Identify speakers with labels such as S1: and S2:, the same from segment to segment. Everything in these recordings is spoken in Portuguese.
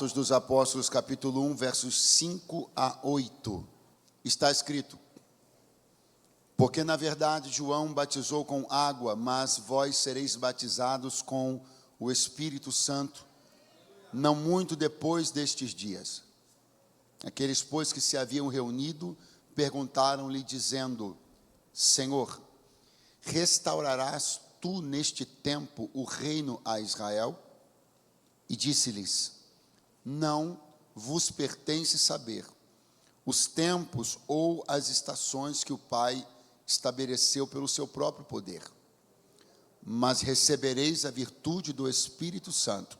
S1: Atos dos Apóstolos, capítulo 1, versos 5 a 8. Está escrito: porque na verdade João batizou com água, mas vós sereis batizados com o Espírito Santo, não muito depois destes dias. Aqueles, pois, que se haviam reunido, perguntaram-lhe, dizendo: Senhor, restaurarás tu neste tempo o reino a Israel? E disse-lhes: não vos pertence saber os tempos ou as estações que o Pai estabeleceu pelo seu próprio poder, mas recebereis a virtude do Espírito Santo,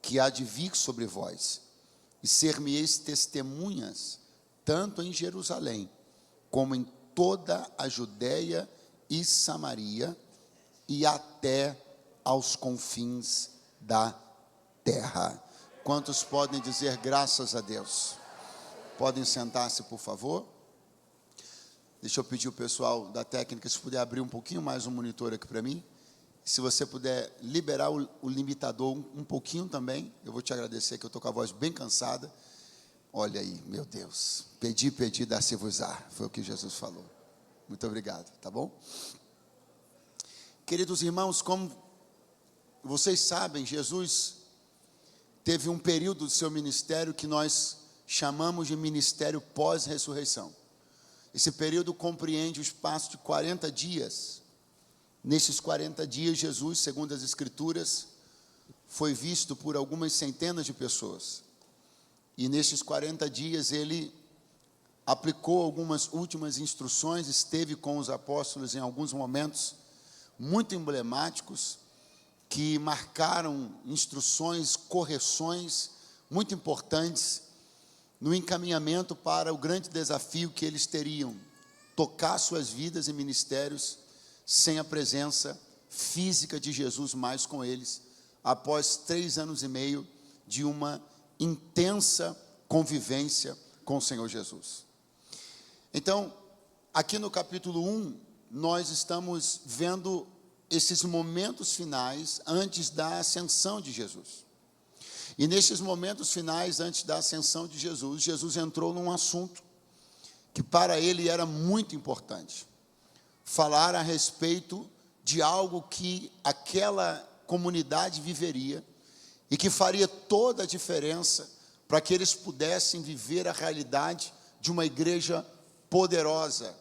S1: que há de vir sobre vós, e ser-me-eis testemunhas, tanto em Jerusalém, como em toda a Judeia e Samaria, e até aos confins da terra. Quantos podem dizer graças a Deus? Podem sentar-se, por favor. Deixa eu pedir o pessoal da técnica, se puder abrir um pouquinho mais o monitor aqui para mim. Se você puder liberar o limitador um pouquinho também, eu vou te agradecer, que eu estou com a voz bem cansada. Olha aí, meu Deus. Pedi, dar-se-vos-á. Foi o que Jesus falou. Muito obrigado, tá bom? Queridos irmãos, como vocês sabem, Jesus teve um período do seu ministério que nós chamamos de ministério pós-ressurreição. Esse período compreende o espaço de 40 dias. Nesses 40 dias, Jesus, segundo as Escrituras, foi visto por algumas centenas de pessoas. E nesses 40 dias, ele aplicou algumas últimas instruções, esteve com os apóstolos em alguns momentos muito emblemáticos, que marcaram instruções, correções muito importantes no encaminhamento para o grande desafio que eles teriam: tocar suas vidas e ministérios sem a presença física de Jesus mais com eles, após 3 anos e meio de uma intensa convivência com o Senhor Jesus. Então, aqui no capítulo 1, nós estamos vendo esses momentos finais antes da ascensão de Jesus. E nesses momentos finais antes da ascensão de Jesus, Jesus entrou num assunto que para ele era muito importante: falar a respeito de algo que aquela comunidade viveria e que faria toda a diferença para que eles pudessem viver a realidade de uma igreja poderosa,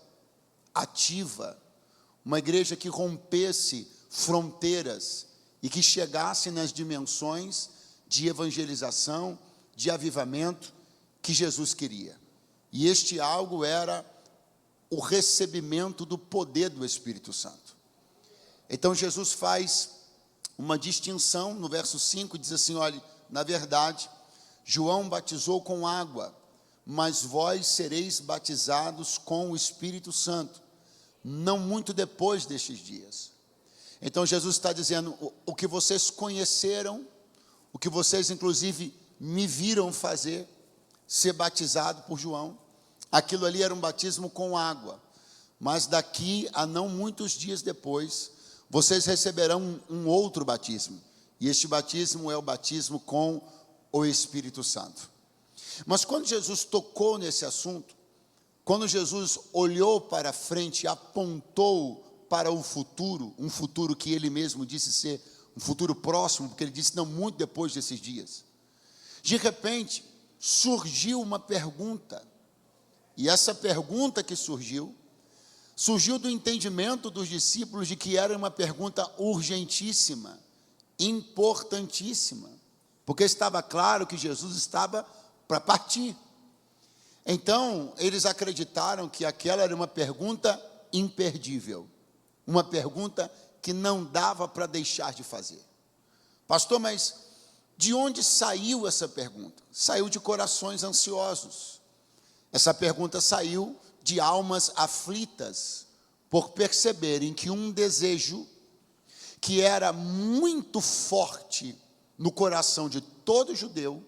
S1: ativa, uma igreja que rompesse fronteiras e que chegasse nas dimensões de evangelização, de avivamento que Jesus queria. E este algo era o recebimento do poder do Espírito Santo. Então Jesus faz uma distinção no verso 5, diz assim: olha, na verdade, João batizou com água, mas vós sereis batizados com o Espírito Santo, não muito depois destes dias. Então Jesus está dizendo: o que vocês conheceram, o que vocês inclusive me viram fazer, ser batizado por João, aquilo ali era um batismo com água, mas daqui a não muitos dias depois, vocês receberão um outro batismo, e este batismo é o batismo com o Espírito Santo. Mas quando Jesus tocou nesse assunto, quando Jesus olhou para frente e apontou para o futuro, um futuro que ele mesmo disse ser um futuro próximo, porque ele disse não muito depois desses dias, de repente surgiu uma pergunta, e essa pergunta que surgiu do entendimento dos discípulos de que era uma pergunta urgentíssima, importantíssima, porque estava claro que Jesus estava para partir. Então, eles acreditaram que aquela era uma pergunta imperdível, uma pergunta que não dava para deixar de fazer. Pastor, mas de onde saiu essa pergunta? Saiu de corações ansiosos. Essa pergunta saiu de almas aflitas, por perceberem que um desejo que era muito forte no coração de todo judeu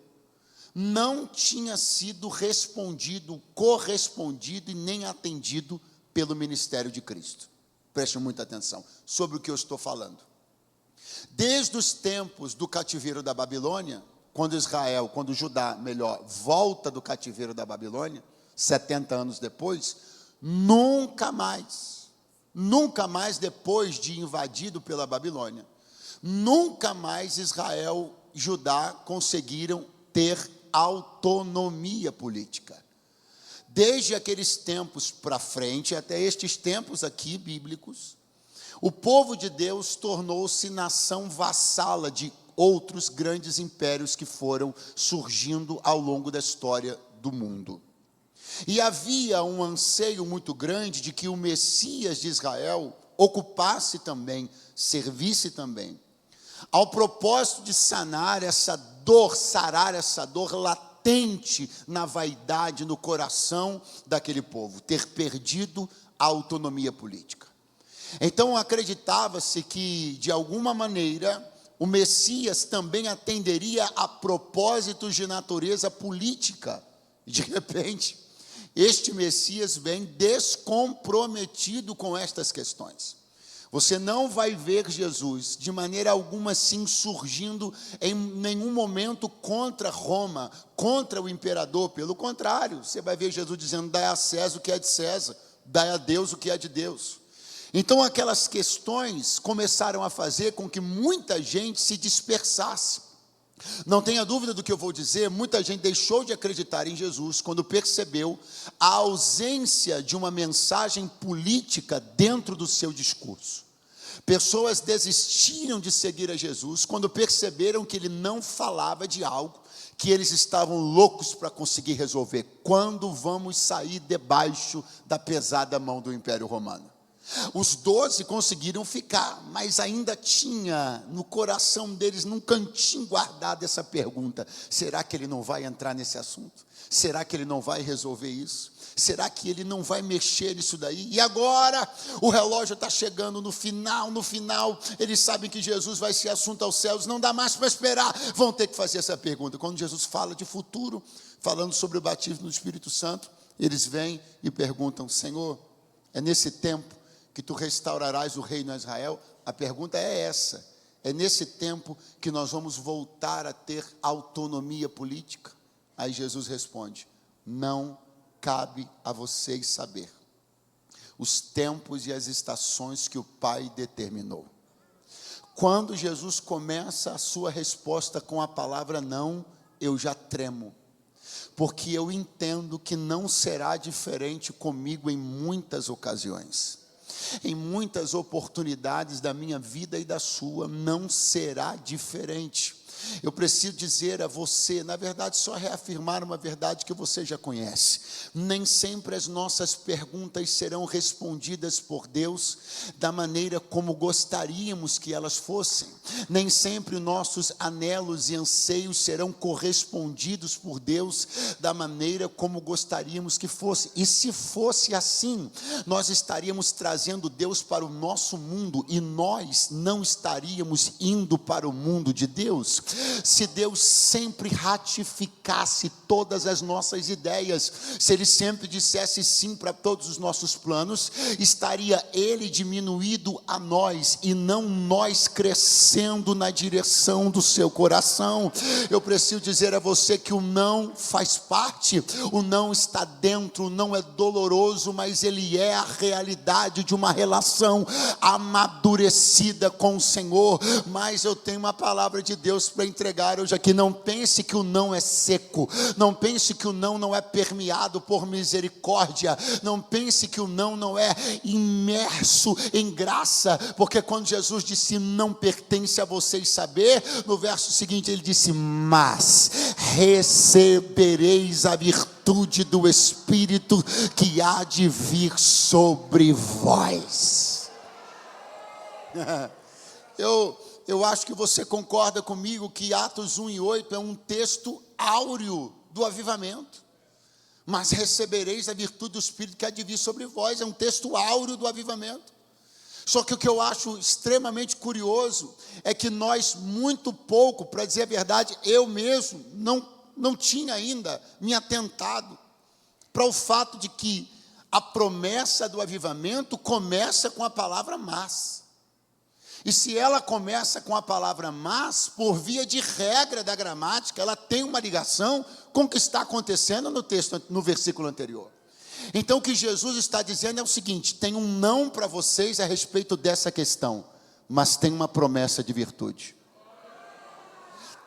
S1: não tinha sido respondido, correspondido e nem atendido pelo ministério de Cristo. Preste muita atenção sobre o que eu estou falando. Desde os tempos do cativeiro da Babilônia, quando Judá, volta do cativeiro da Babilônia, 70 anos depois, nunca mais depois de invadido pela Babilônia, nunca mais Israel e Judá conseguiram ter autonomia política. Desde aqueles tempos para frente, até estes tempos aqui bíblicos, o povo de Deus tornou-se nação vassala de outros grandes impérios que foram surgindo ao longo da história do mundo. E havia um anseio muito grande de que o Messias de Israel ocupasse também, servisse também, ao propósito de sarar essa dor latente na vaidade, no coração daquele povo, ter perdido a autonomia política. Então acreditava-se que, de alguma maneira, o Messias também atenderia a propósitos de natureza política. De repente, este Messias vem descomprometido com estas questões. Você não vai ver Jesus, de maneira alguma, assim, surgindo em nenhum momento contra Roma, contra o imperador. Pelo contrário, você vai ver Jesus dizendo: dai a César o que é de César, dai a Deus o que é de Deus. Então aquelas questões começaram a fazer com que muita gente se dispersasse. Não tenha dúvida do que eu vou dizer, muita gente deixou de acreditar em Jesus quando percebeu a ausência de uma mensagem política dentro do seu discurso. Pessoas desistiram de seguir a Jesus quando perceberam que ele não falava de algo que eles estavam loucos para conseguir resolver. Quando vamos sair debaixo da pesada mão do Império Romano? Os 12 conseguiram ficar, mas ainda tinha no coração deles, num cantinho guardado, essa pergunta: será que ele não vai entrar nesse assunto? Será que ele não vai resolver isso? Será que ele não vai mexer nisso daí? E agora, o relógio está chegando no final, eles sabem que Jesus vai ser assunto aos céus, não dá mais para esperar, vão ter que fazer essa pergunta. Quando Jesus fala de futuro, falando sobre o batismo do Espírito Santo, eles vêm e perguntam: Senhor, é nesse tempo que tu restaurarás o reino a Israel? A pergunta é essa: é nesse tempo que nós vamos voltar a ter autonomia política? Aí Jesus responde: não cabe a vocês saber os tempos e as estações que o Pai determinou. Quando Jesus começa a sua resposta com a palavra não, eu já tremo, porque eu entendo que não será diferente comigo em muitas ocasiões. Em muitas oportunidades da minha vida e da sua, não será diferente. Eu preciso dizer a você, na verdade, só reafirmar uma verdade que você já conhece: nem sempre as nossas perguntas serão respondidas por Deus da maneira como gostaríamos que elas fossem. Nem sempre nossos anelos e anseios serão correspondidos por Deus da maneira como gostaríamos que fosse. E se fosse assim, nós estaríamos trazendo Deus para o nosso mundo e nós não estaríamos indo para o mundo de Deus. Se Deus sempre ratificasse todas as nossas ideias, se Ele sempre dissesse sim para todos os nossos planos, estaria Ele diminuído a nós e não nós crescendo na direção do seu coração. Eu preciso dizer a você que o não faz parte, o não está dentro, o não é doloroso, mas ele é a realidade de uma relação amadurecida com o Senhor. Mas eu tenho uma palavra de Deus para entregar hoje aqui. Não pense que o não é seco, não pense que o não é permeado por misericórdia, não pense que o não é imerso em graça, porque quando Jesus disse não pertence a vocês saber, no verso seguinte ele disse: mas recebereis a virtude do Espírito que há de vir sobre vós. Eu acho que você concorda comigo que Atos 1:8 é um texto áureo do avivamento. Mas recebereis a virtude do Espírito que há de vir sobre vós, é um texto áureo do avivamento. Só que o que eu acho extremamente curioso é que nós, muito pouco, para dizer a verdade, eu mesmo não tinha ainda me atentado para o fato de que a promessa do avivamento começa com a palavra mas. E se ela começa com a palavra mas, por via de regra da gramática, ela tem uma ligação com o que está acontecendo no texto, no versículo anterior. Então o que Jesus está dizendo é o seguinte: tem um não para vocês a respeito dessa questão, mas tem uma promessa de virtude.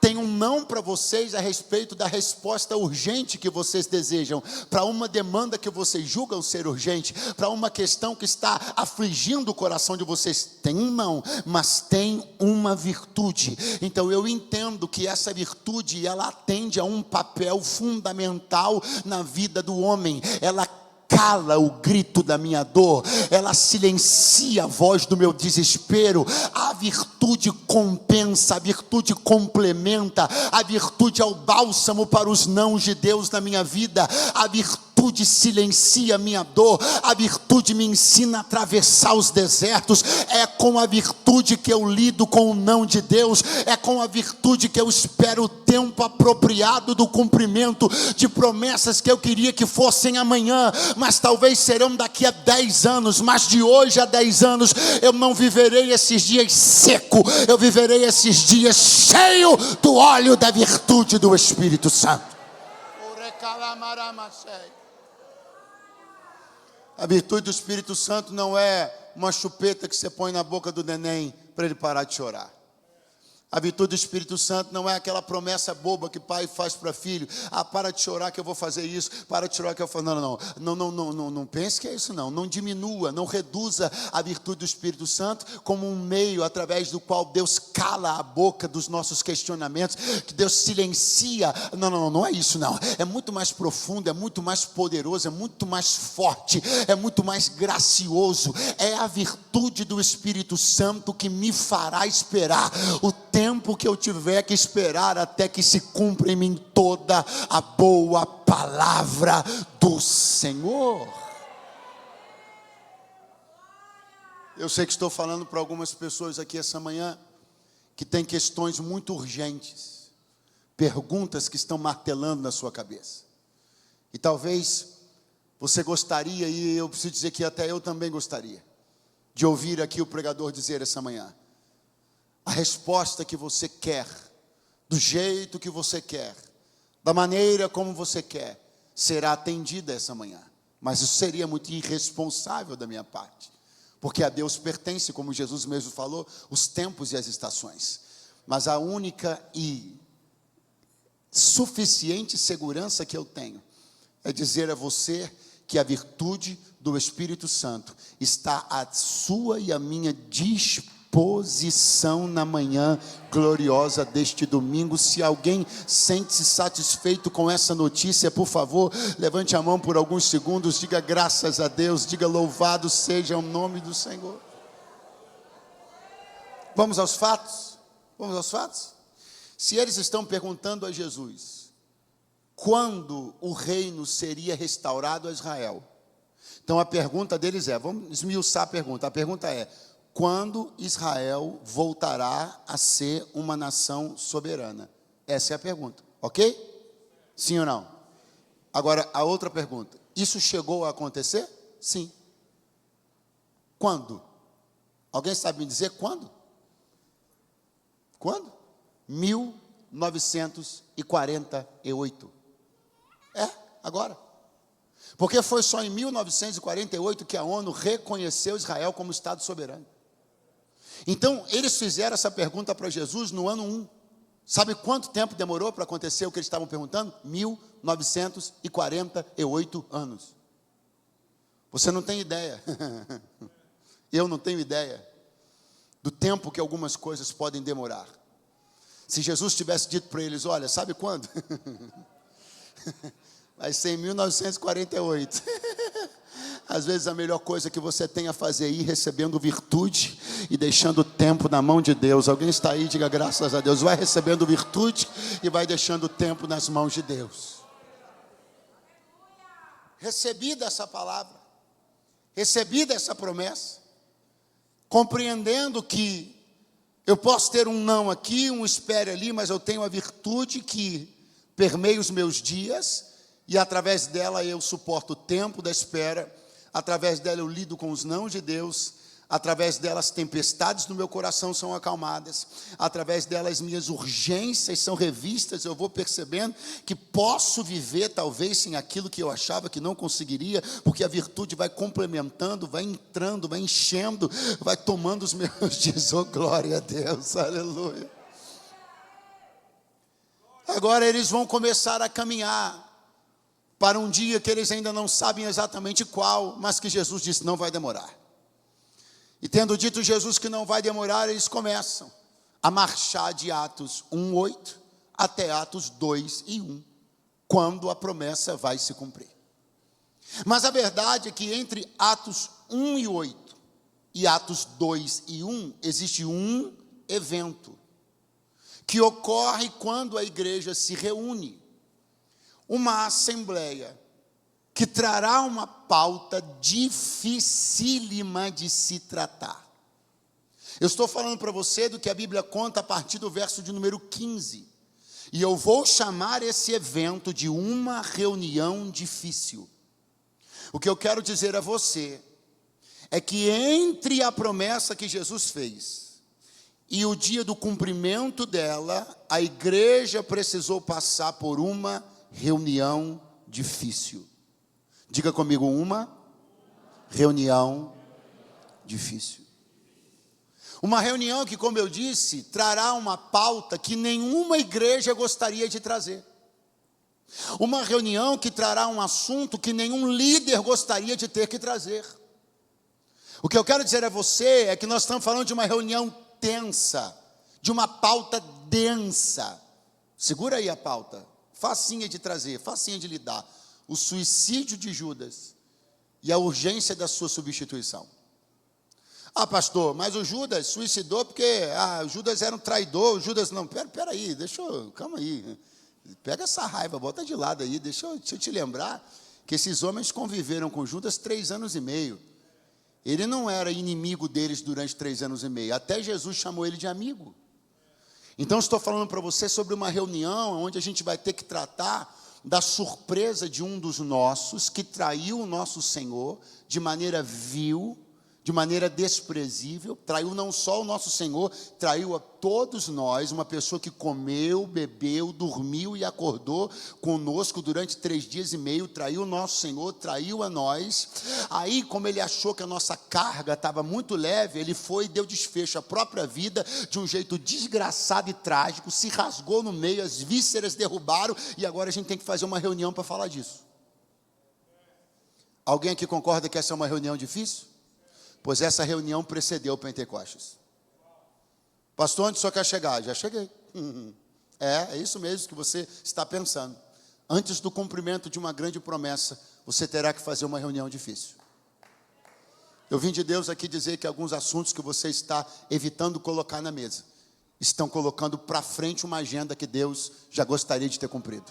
S1: Tem um não para vocês a respeito da resposta urgente que vocês desejam, para uma demanda que vocês julgam ser urgente, para uma questão que está afligindo o coração de vocês. Tem um não, mas tem uma virtude. Então eu entendo que essa virtude, ela atende a um papel fundamental na vida do homem. Ela cala o grito da minha dor, ela silencia a voz do meu desespero. A virtude compensa, a virtude complementa, a virtude é o bálsamo para os nãos de Deus na minha vida. A virtude silencia a minha dor, a virtude me ensina a atravessar os desertos. É com a virtude que eu lido com o não de Deus, é com a virtude que eu espero o tempo apropriado do cumprimento de promessas que eu queria que fossem amanhã, mas talvez serão daqui a 10 anos, mas de hoje a 10 anos, eu não viverei esses dias seco, eu viverei esses dias cheio do óleo da virtude do Espírito Santo. A virtude do Espírito Santo não é uma chupeta que você põe na boca do neném para ele parar de chorar. A virtude do Espírito Santo não é aquela promessa boba que pai faz para filho. Para de chorar que eu vou fazer isso. Para de chorar que eu vou fazer. Não pense que é isso não. Não diminua, não reduza a virtude do Espírito Santo como um meio através do qual Deus cala a boca dos nossos questionamentos, que Deus silencia. Não é isso não. É muito mais profundo, é muito mais poderoso, é muito mais forte, é muito mais gracioso. É a virtude do Espírito Santo que me fará esperar o tempo que eu tiver que esperar até que se cumpra em mim toda a boa palavra do Senhor. Eu sei que estou falando para algumas pessoas aqui essa manhã que tem questões muito urgentes, perguntas que estão martelando na sua cabeça. E talvez você gostaria, e eu preciso dizer que até eu também gostaria, de ouvir aqui o pregador dizer essa manhã: a resposta que você quer, do jeito que você quer, da maneira como você quer, será atendida essa manhã. Mas isso seria muito irresponsável da minha parte, porque a Deus pertence, como Jesus mesmo falou, os tempos e as estações. Mas a única e suficiente segurança que eu tenho é dizer a você que a virtude do Espírito Santo está à sua e à minha disposição na manhã gloriosa deste domingo. Se alguém sente-se satisfeito com essa notícia, por favor, levante a mão por alguns segundos, diga graças a Deus, diga louvado seja o nome do Senhor. Vamos aos fatos? Vamos aos fatos? Se eles estão perguntando a Jesus quando o reino seria restaurado a Israel, então a pergunta deles é, vamos esmiuçar a pergunta é: quando Israel voltará a ser uma nação soberana? Essa é a pergunta, ok? Sim ou não? Agora, a outra pergunta: isso chegou a acontecer? Sim. Quando? Alguém sabe me dizer quando? Quando? 1948. Agora. Porque foi só em 1948 que a ONU reconheceu Israel como Estado soberano. Então, eles fizeram essa pergunta para Jesus no ano 1. Sabe quanto tempo demorou para acontecer o que eles estavam perguntando? 1948 anos. Você não tem ideia. Eu não tenho ideia do tempo que algumas coisas podem demorar. Se Jesus tivesse dito para eles: olha, sabe quando? Vai ser em 1948. Às vezes a melhor coisa que você tem a fazer é ir recebendo virtude e deixando o tempo na mão de Deus. Alguém está aí, diga graças a Deus. Vai recebendo virtude e vai deixando o tempo nas mãos de Deus. Recebida essa palavra, recebida essa promessa, compreendendo que eu posso ter um não aqui, um espere ali, mas eu tenho a virtude que permeia os meus dias, e através dela eu suporto o tempo da espera, através dela eu lido com os não de Deus, Através delas, tempestades no meu coração são acalmadas. Através delas, minhas urgências são revistas. Eu vou percebendo que posso viver, talvez, sem aquilo que eu achava que não conseguiria, porque a virtude vai complementando, vai entrando, vai enchendo, vai tomando os meus dias. Oh, glória a Deus, aleluia. Agora eles vão começar a caminhar para um dia que eles ainda não sabem exatamente qual, mas que Jesus disse, não vai demorar. E tendo dito Jesus que não vai demorar, eles começam a marchar de Atos 1:8 até Atos 2:1, quando a promessa vai se cumprir. Mas a verdade é que entre Atos 1:8 e Atos 2:1 existe um evento que ocorre quando a igreja se reúne. Uma assembleia que trará uma pauta dificílima de se tratar. Eu estou falando para você do que a Bíblia conta a partir do verso de número 15. E eu vou chamar esse evento de uma reunião difícil. O que eu quero dizer a você é que entre a promessa que Jesus fez e o dia do cumprimento dela, a igreja precisou passar por uma reunião difícil. Diga comigo, uma reunião difícil. Uma reunião que, como eu disse, trará uma pauta que nenhuma igreja gostaria de trazer. Uma reunião que trará um assunto que nenhum líder gostaria de ter que trazer. O que eu quero dizer a você é que nós estamos falando de uma reunião tensa, de uma pauta densa. Segura aí a pauta, facinha de trazer, facinha de lidar. O suicídio de Judas e a urgência da sua substituição. Ah, pastor, mas o Judas suicidou porque o Judas era um traidor, o Judas não, peraí, calma aí, pega essa raiva, bota de lado aí, deixa eu te lembrar que esses homens conviveram com Judas 3 anos e meio, ele não era inimigo deles durante 3 anos e meio, até Jesus chamou ele de amigo. Então estou falando para você sobre uma reunião onde a gente vai ter que tratar da surpresa de um dos nossos, que traiu o nosso Senhor de maneira vil, de maneira desprezível, traiu não só o nosso Senhor, traiu a todos nós, uma pessoa que comeu, bebeu, dormiu e acordou conosco durante 3 dias e meio, traiu o nosso Senhor, traiu a nós. Aí, como ele achou que a nossa carga estava muito leve, ele foi e deu desfecho à própria vida, de um jeito desgraçado e trágico, se rasgou no meio, as vísceras derrubaram, e agora a gente tem que fazer uma reunião para falar disso. Alguém aqui concorda que essa é uma reunião difícil? Pois essa reunião precedeu o Pentecostes. Pastor, onde o senhor quer chegar? Já cheguei. É isso mesmo que você está pensando. Antes do cumprimento de uma grande promessa, você terá que fazer uma reunião difícil. Eu vim de Deus aqui dizer que alguns assuntos que você está evitando colocar na mesa, estão colocando para frente uma agenda que Deus já gostaria de ter cumprido.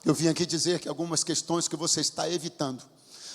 S1: Eu vim aqui dizer que algumas questões que você está evitando,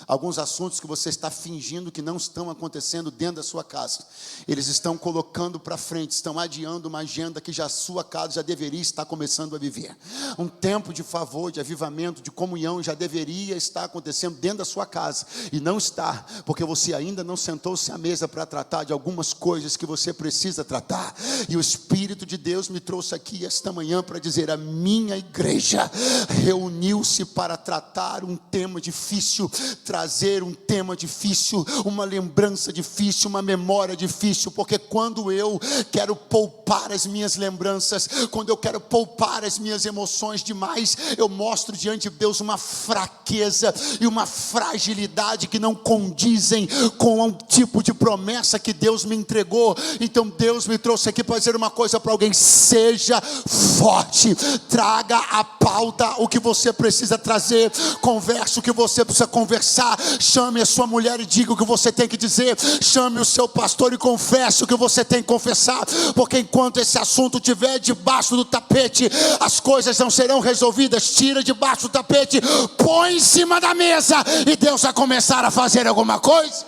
S1: alguns assuntos que você está fingindo que não estão acontecendo dentro da sua casa, eles estão colocando para frente, estão adiando uma agenda que já a sua casa já deveria estar começando a viver. Um tempo de favor, de avivamento, de comunhão já deveria estar acontecendo dentro da sua casa, e não está, porque você ainda não sentou-se à mesa para tratar de algumas coisas que você precisa tratar. E o Espírito de Deus me trouxe aqui esta manhã para dizer: a minha igreja reuniu-se para tratar um tema difícil, trazer um tema difícil, uma lembrança difícil, uma memória difícil, porque quando eu quero poupar as minhas lembranças, quando eu quero poupar as minhas emoções demais, eu mostro diante de Deus uma fraqueza e uma fragilidade que não condizem com um tipo de promessa que Deus me entregou. Então Deus me trouxe aqui para dizer uma coisa para alguém: seja forte, traga a pauta, o que você precisa trazer, converse o que você precisa conversar, chame a sua mulher e diga o que você tem que dizer, chame o seu pastor e confesse o que você tem que confessar, porque enquanto esse assunto estiver debaixo do tapete, as coisas não serão resolvidas. Tira debaixo do tapete, põe em cima da mesa, e Deus vai começar a fazer alguma coisa.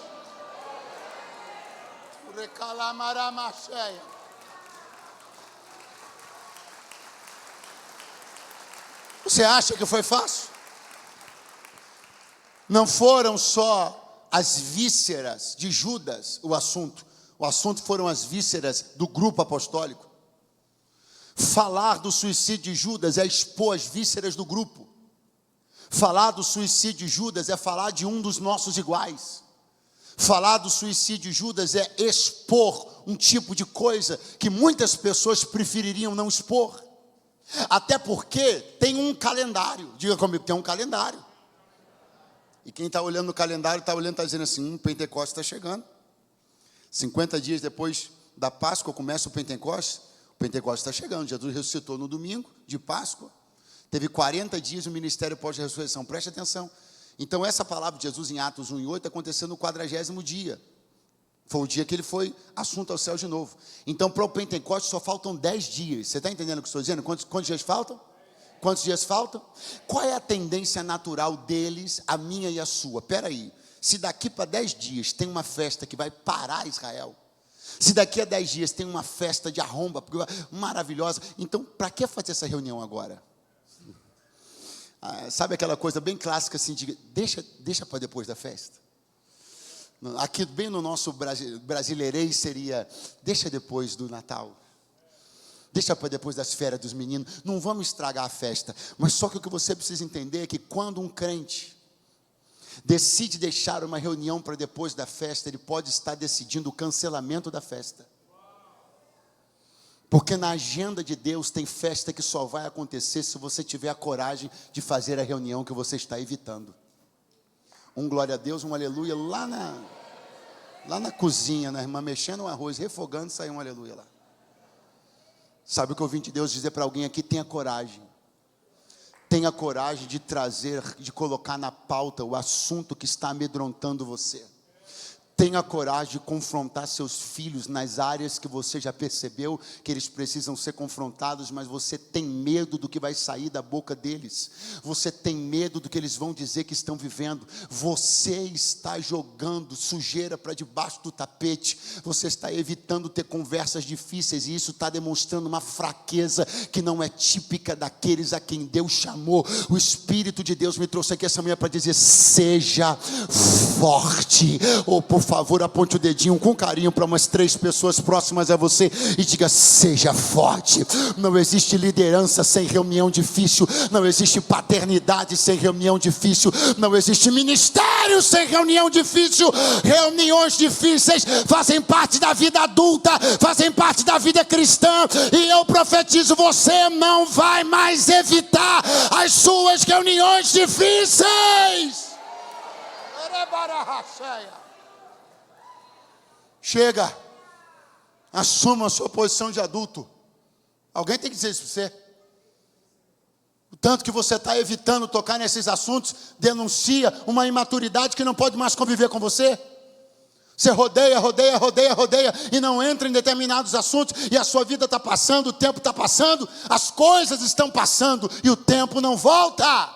S1: Você acha que foi fácil? Não foram só as vísceras de Judas, o assunto foram as vísceras do grupo apostólico. Falar do suicídio de Judas é expor as vísceras do grupo. Falar do suicídio de Judas é falar de um dos nossos iguais. Falar do suicídio de Judas é expor um tipo de coisa que muitas pessoas prefeririam não expor. Até porque tem um calendário. Diga comigo, tem um calendário. E quem está olhando no calendário, está dizendo assim, Pentecostes está chegando. 50 dias depois da Páscoa começa o Pentecostes está chegando. Jesus ressuscitou no domingo de Páscoa. Teve 40 dias o ministério pós-ressurreição. Preste atenção. Então essa palavra de Jesus em Atos 1 e 8 aconteceu no 40º dia. Foi o dia que ele foi assunto ao céu de novo. Então para o Pentecostes só faltam 10 dias. Você está entendendo o que eu estou dizendo? Quantos dias faltam? Quantos dias faltam? Qual é a tendência natural deles, a minha e a sua? Espera aí, se daqui para 10 dias tem uma festa que vai parar Israel, se daqui a 10 dias tem uma festa de arromba maravilhosa, então para que fazer essa reunião agora? Sabe aquela coisa bem clássica assim, de deixa para depois da festa? Aqui bem no nosso brasileirês seria, deixa depois do Natal. Deixa para depois das férias dos meninos. Não vamos estragar a festa. Mas só que o que você precisa entender é que quando um crente decide deixar uma reunião para depois da festa, ele pode estar decidindo o cancelamento da festa. Porque na agenda de Deus tem festa que só vai acontecer se você tiver a coragem de fazer a reunião que você está evitando. Um glória a Deus, um aleluia lá na cozinha, na irmã mexendo o arroz, refogando, saiu um aleluia lá. Sabe o que eu vim de Deus dizer para alguém aqui? Tenha coragem. Tenha coragem de trazer, de colocar na pauta o assunto que está amedrontando você. Tenha coragem de confrontar seus filhos nas áreas que você já percebeu que eles precisam ser confrontados, mas você tem medo do que vai sair da boca deles. Você tem medo do que eles vão dizer que estão vivendo. Você está jogando sujeira para debaixo do tapete. Você está evitando ter conversas difíceis e isso está demonstrando uma fraqueza que não é típica daqueles a quem Deus chamou. O Espírito de Deus me trouxe aqui essa manhã para dizer: seja forte. Ou por favor, aponte o dedinho com carinho para umas 3 pessoas próximas a você e diga: seja forte. Não existe liderança sem reunião difícil, não existe paternidade sem reunião difícil, não existe ministério sem reunião difícil. Reuniões difíceis fazem parte da vida adulta, fazem parte da vida cristã, e eu profetizo: você não vai mais evitar as suas reuniões difíceis. Chega, assuma a sua posição de adulto. Alguém tem que dizer isso para você. O tanto que você está evitando tocar nesses assuntos denuncia uma imaturidade que não pode mais conviver com você. Você rodeia e não entra em determinados assuntos, e a sua vida está passando, o tempo está passando, as coisas estão passando e o tempo não volta.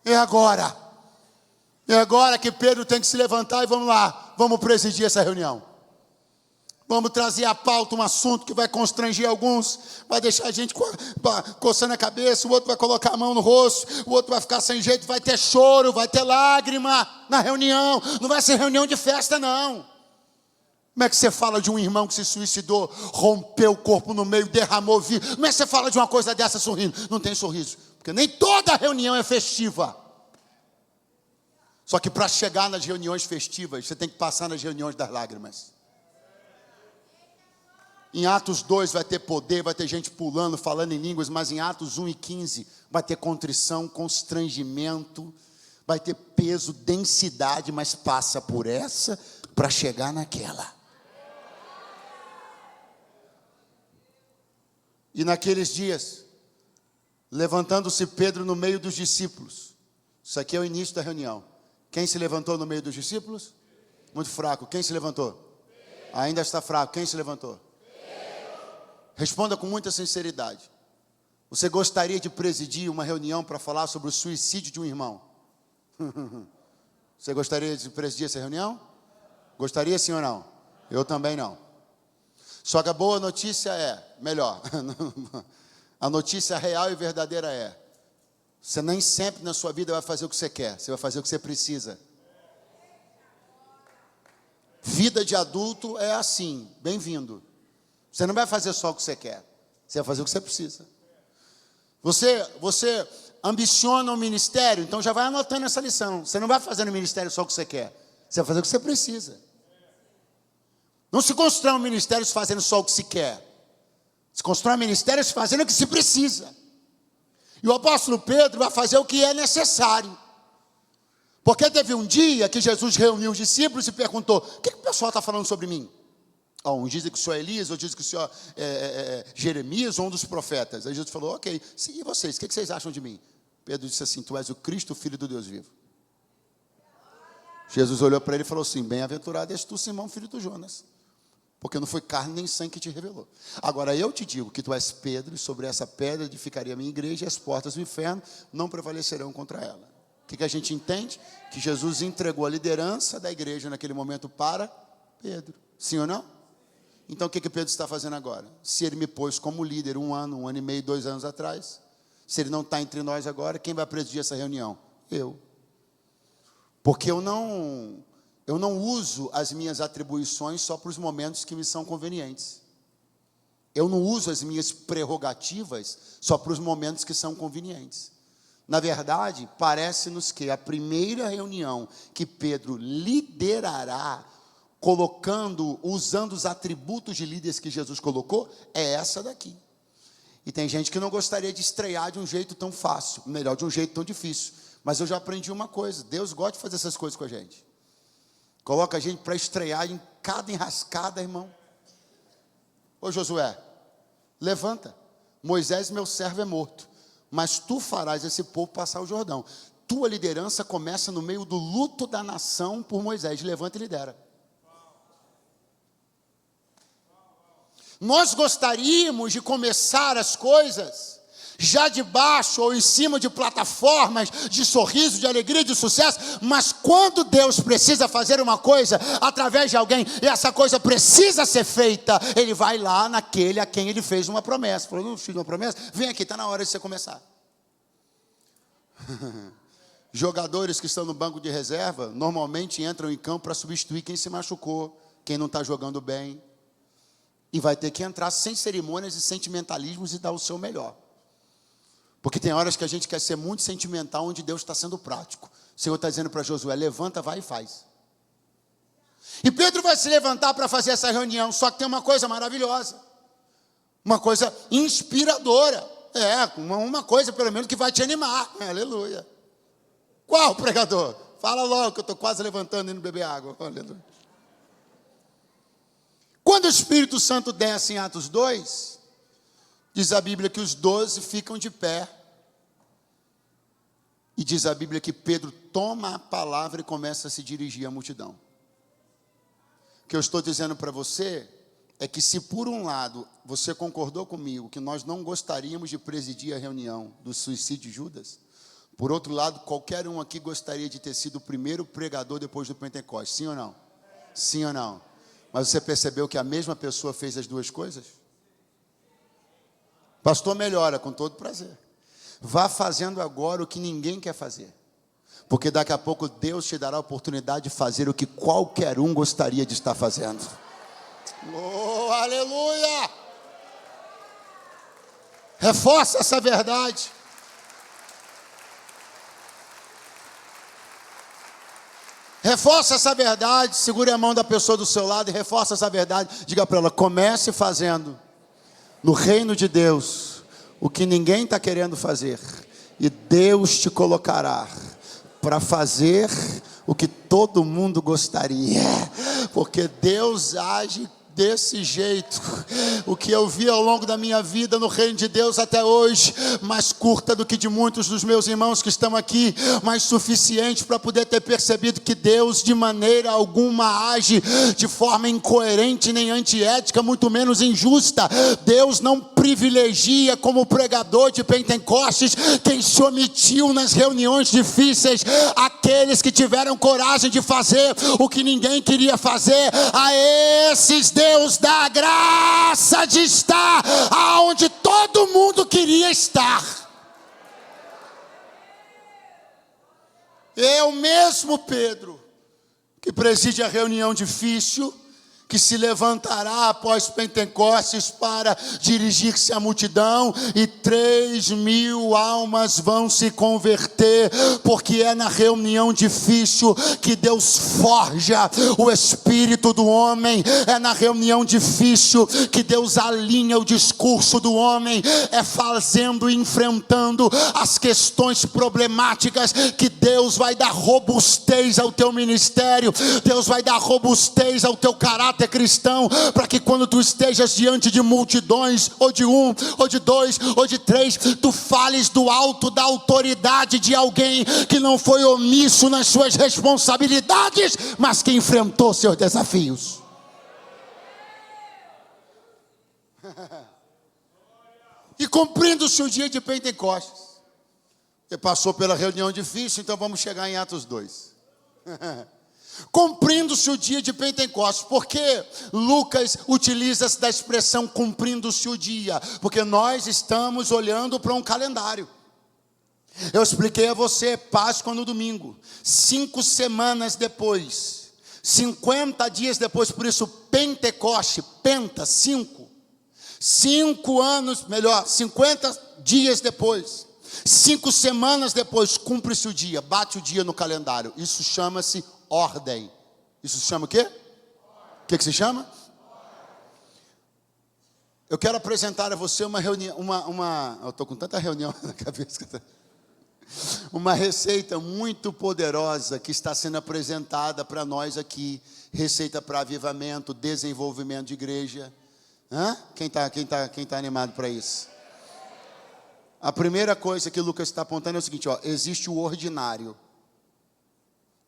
S1: É agora que Pedro tem que se levantar e vamos lá, vamos presidir essa reunião. Vamos trazer à pauta um assunto que vai constranger alguns, vai deixar a gente coçando a cabeça, o outro vai colocar a mão no rosto, o outro vai ficar sem jeito, vai ter choro, vai ter lágrima na reunião. Não vai ser reunião de festa, não. Como é que você fala de um irmão que se suicidou, rompeu o corpo no meio, derramou vidro? Como é que você fala de uma coisa dessa sorrindo? Não tem sorriso, porque nem toda reunião é festiva. Só que para chegar nas reuniões festivas, você tem que passar nas reuniões das lágrimas. Em Atos 2 vai ter poder, vai ter gente pulando, falando em línguas, mas em Atos 1 e 15 vai ter contrição, constrangimento, vai ter peso, densidade, mas passa por essa para chegar naquela. E naqueles dias, levantando-se Pedro no meio dos discípulos. Isso aqui é o início da reunião. Quem se levantou no meio dos discípulos? Muito fraco. Quem se levantou? Ainda está fraco. Quem se levantou? Responda com muita sinceridade. Você gostaria de presidir uma reunião para falar sobre o suicídio de um irmão? Você gostaria de presidir essa reunião? Gostaria, sim ou não? Eu também não. Só que a boa notícia a notícia real e verdadeira é: você nem sempre na sua vida vai fazer o que você quer, você vai fazer o que você precisa. Vida de adulto é assim, bem-vindo. Você não vai fazer só o que você quer, você vai fazer o que você precisa. Você ambiciona o ministério, então já vai anotando essa lição. Você não vai fazer no ministério só o que você quer, você vai fazer o que você precisa. Não se constrói um ministério fazendo só o que se quer. Se constrói um ministério fazendo o que se precisa. E o apóstolo Pedro vai fazer o que é necessário. Porque teve um dia que Jesus reuniu os discípulos e perguntou: o que o pessoal está falando sobre mim? Uns dizem que o senhor é Elias, outros dizem que o senhor é Jeremias, ou um dos profetas. Aí Jesus falou: ok, e vocês, o que vocês acham de mim? Pedro disse assim: tu és o Cristo, o Filho do Deus vivo. Jesus olhou para ele e falou assim: bem-aventurado és tu, Simão, filho do Jonas, porque não foi carne nem sangue que te revelou. Agora eu te digo que tu és Pedro, e sobre essa pedra edificaria a minha igreja, e as portas do inferno não prevalecerão contra ela. O que a gente entende? Que Jesus entregou a liderança da igreja naquele momento para Pedro. Sim ou não? Então o que Pedro está fazendo agora? Se ele me pôs como líder 1 ano e meio, 2 anos atrás, se ele não está entre nós agora, quem vai presidir essa reunião? Eu. Porque eu não uso as minhas atribuições só para os momentos que me são convenientes. Eu não uso as minhas prerrogativas só para os momentos que são convenientes. Na verdade, parece-nos que a primeira reunião que Pedro liderará, usando os atributos de líderes que Jesus colocou, é essa daqui. E tem gente que não gostaria de estrear de um jeito tão fácil, melhor, de um jeito tão difícil. Mas eu já aprendi uma coisa: Deus gosta de fazer essas coisas com a gente. Coloca a gente para estrear em cada enrascada, irmão. Ô Josué, levanta. Moisés, meu servo, é morto, mas tu farás esse povo passar o Jordão. Tua liderança começa no meio do luto da nação por Moisés. Levanta e lidera. Nós gostaríamos de começar as coisas já de baixo ou em cima de plataformas de sorriso, de alegria, de sucesso, mas quando Deus precisa fazer uma coisa através de alguém, e essa coisa precisa ser feita, Ele vai lá naquele a quem Ele fez uma promessa. Falou: não fiz uma promessa? Vem aqui, está na hora de você começar. Jogadores que estão no banco de reserva normalmente entram em campo para substituir quem se machucou, quem não está jogando bem. E vai ter que entrar sem cerimônias e sentimentalismos e dar o seu melhor. Porque tem horas que a gente quer ser muito sentimental, onde Deus está sendo prático. O Senhor está dizendo para Josué: levanta, vai e faz. E Pedro vai se levantar para fazer essa reunião. Só que tem uma coisa maravilhosa, uma coisa inspiradora. Uma coisa pelo menos que vai te animar. Aleluia. Qual, pregador? Fala logo que eu estou quase levantando e indo beber água. Aleluia. Quando o Espírito Santo desce em Atos 2, diz a Bíblia que os 12 ficam de pé. E diz a Bíblia que Pedro toma a palavra e começa a se dirigir à multidão. O que eu estou dizendo para você é que, se por um lado você concordou comigo que nós não gostaríamos de presidir a reunião do suicídio de Judas, por outro lado, qualquer um aqui gostaria de ter sido o primeiro pregador depois do Pentecostes. Sim ou não? Sim ou não? Mas você percebeu que a mesma pessoa fez as duas coisas? Pastor, melhora, com todo prazer. Vá fazendo agora o que ninguém quer fazer, porque daqui a pouco Deus te dará a oportunidade de fazer o que qualquer um gostaria de estar fazendo. Oh, aleluia! Reforça essa verdade. Reforça essa verdade. Segure a mão da pessoa do seu lado e reforça essa verdade. Diga para ela: comece fazendo no reino de Deus o que ninguém está querendo fazer, e Deus te colocará para fazer o que todo mundo gostaria, porque Deus age desse jeito. O que eu vi ao longo da minha vida no reino de Deus até hoje, mais curta do que de muitos dos meus irmãos que estão aqui, mas suficiente para poder ter percebido que Deus de maneira alguma age de forma incoerente nem antiética, muito menos injusta. Deus não privilegia como pregador de Pentecostes quem se omitiu nas reuniões difíceis, aqueles que tiveram coragem de fazer o que ninguém queria fazer. A esses Deus dá a graça de estar aonde todo mundo queria estar. Eu mesmo, Pedro, que preside a reunião difícil, que se levantará após Pentecostes para dirigir-se à multidão, e 3.000 almas vão se converter, porque é na reunião difícil que Deus forja o espírito do homem, é na reunião difícil que Deus alinha o discurso do homem, é fazendo e enfrentando as questões problemáticas que Deus vai dar robustez ao teu ministério, Deus vai dar robustez ao teu caráter cristão, para que quando tu estejas diante de multidões, ou de um, ou de dois, ou de três, tu fales do alto da autoridade de alguém que não foi omisso nas suas responsabilidades, mas que enfrentou seus desafios. E cumprindo-se o dia de Pentecostes, você passou pela reunião difícil, então vamos chegar em Atos 2. Cumprindo-se o dia de Pentecostes. Por que Lucas utiliza-se da expressão cumprindo-se o dia? Porque nós estamos olhando para um calendário. Eu expliquei a você, Páscoa no domingo, 5 semanas depois, 50 dias depois, por isso Pentecoste, penta, 5 anos, melhor, 50 dias depois, 5 semanas depois, cumpre-se o dia, bate o dia no calendário. Isso chama-se ordem. Isso se chama o quê? O que se chama? Eu quero apresentar a você uma reunião, eu estou com tanta reunião na cabeça. Uma receita muito poderosa que está sendo apresentada para nós aqui. Receita para avivamento, desenvolvimento de igreja. Quem tá animado para isso? A primeira coisa que o Lucas está apontando é o seguinte, existe o ordinário.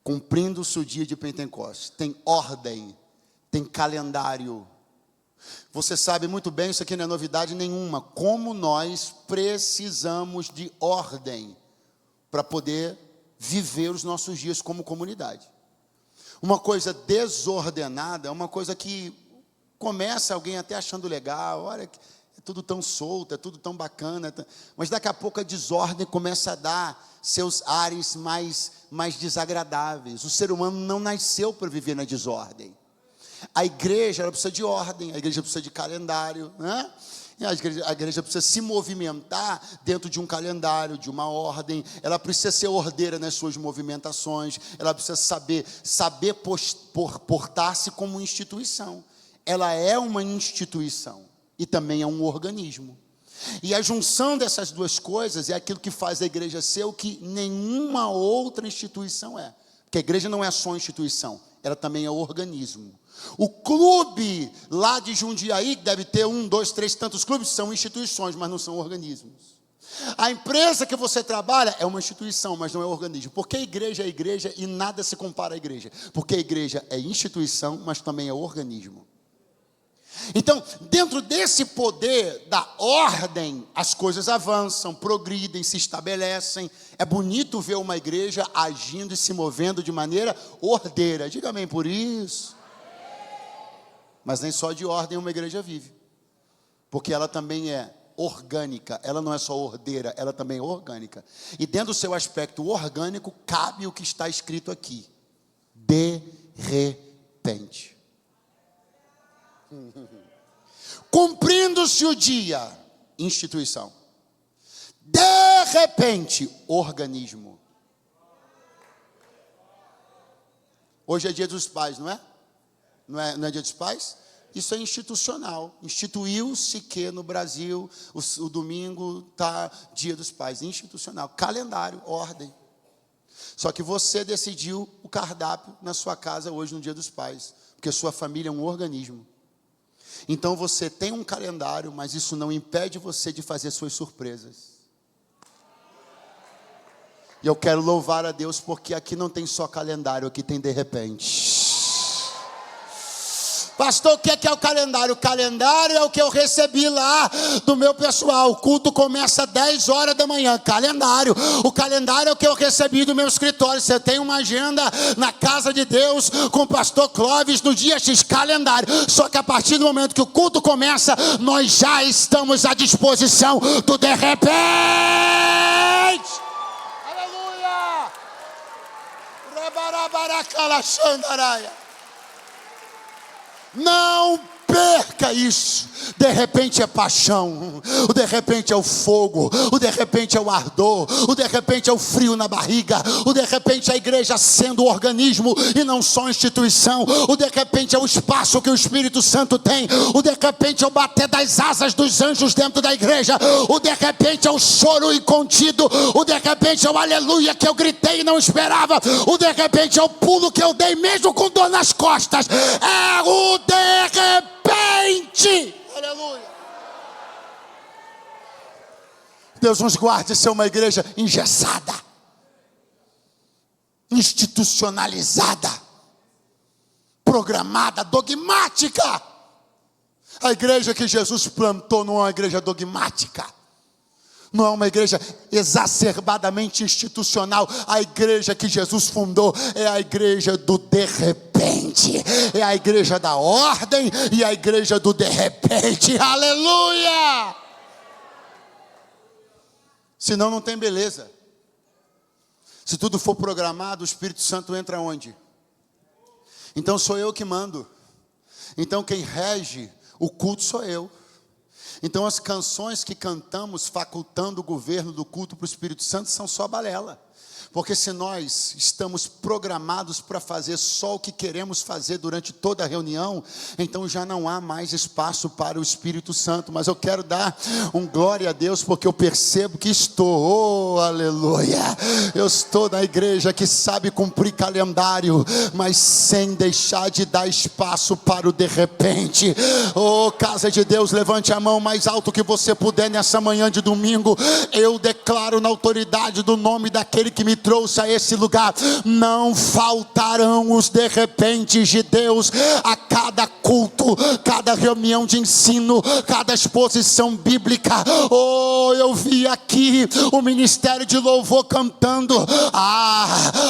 S1: Cumprindo-se o dia de Pentecostes, tem ordem, tem calendário. Você sabe muito bem, isso aqui não é novidade nenhuma, como nós precisamos de ordem para poder viver os nossos dias como comunidade. Uma coisa desordenada é uma coisa que começa alguém até achando legal, olha, é tudo tão solto, é tudo tão bacana, mas daqui a pouco a desordem começa a dar seus ares mais desagradáveis. O ser humano não nasceu para viver na desordem. A igreja, ela precisa de ordem, a igreja precisa de calendário, né? A igreja precisa se movimentar dentro de um calendário, de uma ordem. Ela precisa ser ordeira nas suas movimentações. Ela precisa saber portar-se como instituição. Ela é uma instituição e também é um organismo. E a junção dessas duas coisas é aquilo que faz a igreja ser o que nenhuma outra instituição é. Porque a igreja não é só instituição, ela também é organismo. O clube lá de Jundiaí, que deve ter 1, 2, 3 tantos clubes, são instituições, mas não são organismos. A empresa que você trabalha é uma instituição, mas não é organismo. Porque a igreja é igreja e nada se compara à igreja. Porque a igreja é instituição, mas também é organismo. Então, dentro desse poder da ordem, as coisas avançam, progridem, se estabelecem. É bonito ver uma igreja agindo e se movendo de maneira ordeira. Diga amém por isso. Mas nem só de ordem uma igreja vive. Porque ela também é orgânica. Ela não é só ordeira, ela também é orgânica. E dentro do seu aspecto orgânico, cabe o que está escrito aqui. De repente. Cumprindo-se o dia, instituição. De repente, organismo. Hoje é dia dos pais, não é? Não é dia dos pais? Isso é institucional. Instituiu-se que no Brasil o domingo está dia dos pais. Institucional. Calendário, ordem. Só que você decidiu o cardápio na sua casa hoje no dia dos pais. Porque sua família é um organismo. Então você tem um calendário, mas isso não impede você de fazer suas surpresas. E eu quero louvar a Deus porque aqui não tem só calendário, aqui tem de repente. Pastor, o que é o calendário? O calendário é o que eu recebi lá do meu pessoal. O culto começa às 10 horas da manhã. Calendário. O calendário é o que eu recebi do meu escritório. Você tem uma agenda na casa de Deus com o pastor Clóvis no dia X. Calendário. Só que a partir do momento que o culto começa, nós já estamos à disposição do de repente. Aleluia! Não perca isso. De repente é paixão, o de repente é o fogo, o de repente é o ardor, o de repente é o frio na barriga, o de repente é a igreja sendo organismo e não só instituição, o de repente é o espaço que o Espírito Santo tem, o de repente é o bater das asas dos anjos dentro da igreja, o de repente é o choro incontido, o de repente é o aleluia que eu gritei e não esperava, o de repente é o pulo que eu dei mesmo com dor nas costas, é o de repente. Aleluia. Deus nos guarde de ser uma igreja engessada, institucionalizada, programada, dogmática. A igreja que Jesus plantou não é uma igreja dogmática, não é uma igreja exacerbadamente institucional. A igreja que Jesus fundou é a igreja do de repente, é a igreja da ordem e a igreja do de repente. Aleluia! Senão não tem beleza. Se tudo for programado, o Espírito Santo entra onde? Então sou eu que mando. Então quem rege o culto sou eu. Então as canções que cantamos facultando o governo do culto para o Espírito Santo são só balela. Porque se nós estamos programados para fazer só o que queremos fazer durante toda a reunião, então já não há mais espaço para o Espírito Santo. Mas eu quero dar um glória a Deus, porque eu percebo que estou, oh, aleluia, eu estou na igreja que sabe cumprir calendário, mas sem deixar de dar espaço para o de repente. Oh, casa de Deus, levante a mão mais alto que você puder nessa manhã de domingo. Eu declaro na autoridade do nome daquele que me trouxe a esse lugar, não faltarão os de repentes de Deus a cada culto, cada reunião de ensino, cada exposição bíblica. Oh, eu vi aqui o ministério de louvor cantando.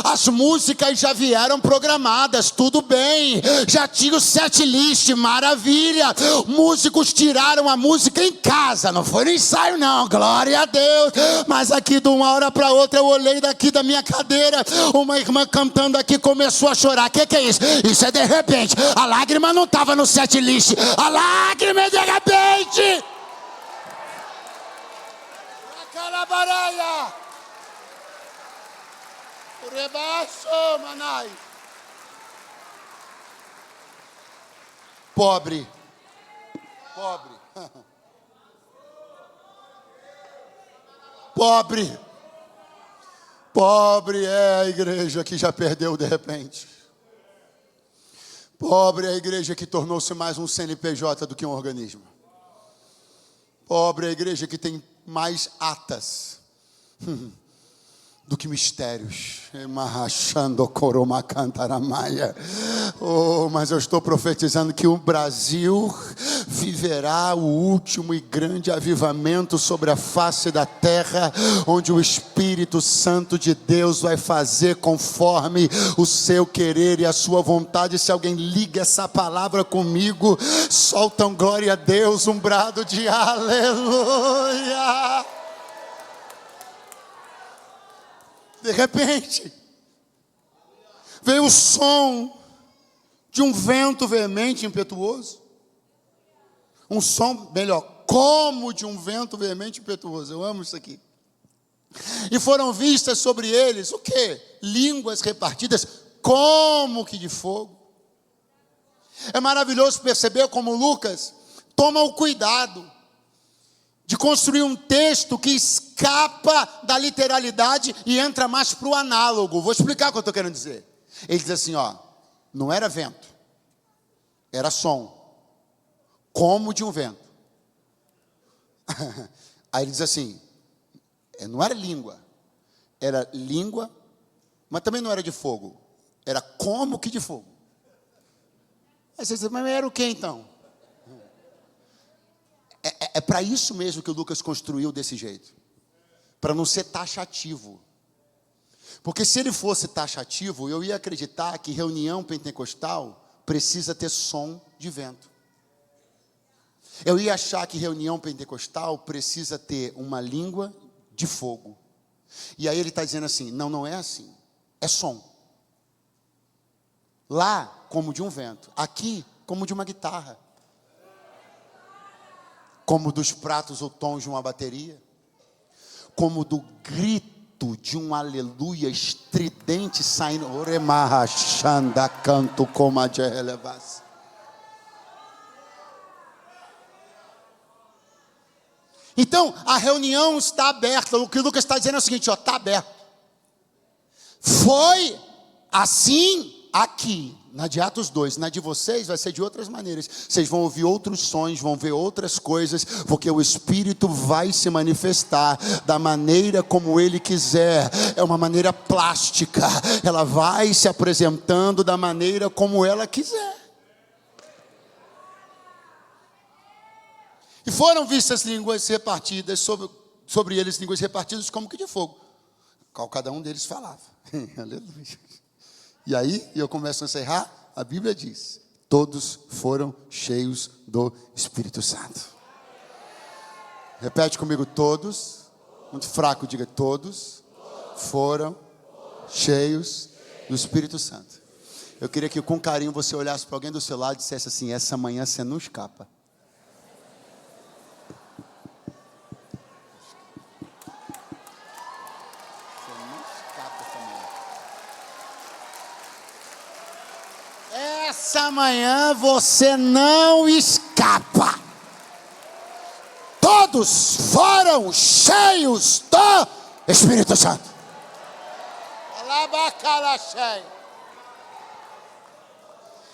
S1: As músicas já vieram programadas, tudo bem, já tinha o set list, maravilha. Músicos tiraram a música em casa, não foi no ensaio não, glória a Deus. Mas aqui de uma hora para outra eu olhei daqui da minha cadeira, uma irmã cantando aqui começou a chorar. O que é isso? Isso é de repente. A lágrima não estava no set list, a lágrima é de repente. Pobre, pobre, pobre é a igreja que já perdeu de repente. Pobre é a igreja que tornou-se mais um CNPJ do que um organismo. Pobre é a igreja que tem mais atas do que mistérios. Oh, mas eu estou profetizando que o Brasil viverá o último e grande avivamento sobre a face da terra, onde o Espírito Santo de Deus vai fazer conforme o seu querer e a sua vontade. Se alguém liga essa palavra comigo, solta um glória a Deus, um brado de aleluia. De repente, veio o som de um vento veemente e impetuoso. Um som, melhor, como de um vento veemente e impetuoso. Eu amo isso aqui. E foram vistas sobre eles, o quê? Línguas repartidas como que de fogo. É maravilhoso perceber como Lucas toma o cuidado de construir um texto que escapa da literalidade e entra mais para o análogo. Vou explicar o que eu estou querendo dizer. Ele diz assim, ó, não era vento, era som, como de um vento. Aí ele diz assim, não era língua, mas também não era de fogo, era como que de fogo. Aí você diz, mas era o que então? É para isso mesmo que o Lucas construiu desse jeito, para não ser taxativo. Porque se ele fosse taxativo, eu ia acreditar que reunião pentecostal precisa ter som de vento. Eu ia achar que reunião pentecostal precisa ter uma língua de fogo. E aí ele está dizendo assim, não é assim, é som. Lá, como de um vento. Aqui, como de uma guitarra. Como dos pratos ou tons de uma bateria. Como do grito de um aleluia estridente saindo. Oremarra, xanda, canto, como a de relevas. Então, a reunião está aberta. O que o Lucas está dizendo é o seguinte, ó, está aberto. Foi assim aqui, na de Atos 2, na de vocês vai ser de outras maneiras. Vocês vão ouvir outros sons, vão ver outras coisas, porque o Espírito vai se manifestar da maneira como Ele quiser. É uma maneira plástica, ela vai se apresentando da maneira como ela quiser. E foram vistas línguas repartidas, sobre eles línguas repartidas como que de fogo, qual cada um deles falava. Aleluia. E aí, eu começo a encerrar, a Bíblia diz, todos foram cheios do Espírito Santo. Repete comigo, todos, muito fraco, diga, todos foram cheios do Espírito Santo. Eu queria que com carinho você olhasse para alguém do seu lado e dissesse assim, essa manhã você não escapa. Essa manhã você não escapa. Todos foram cheios do Espírito Santo.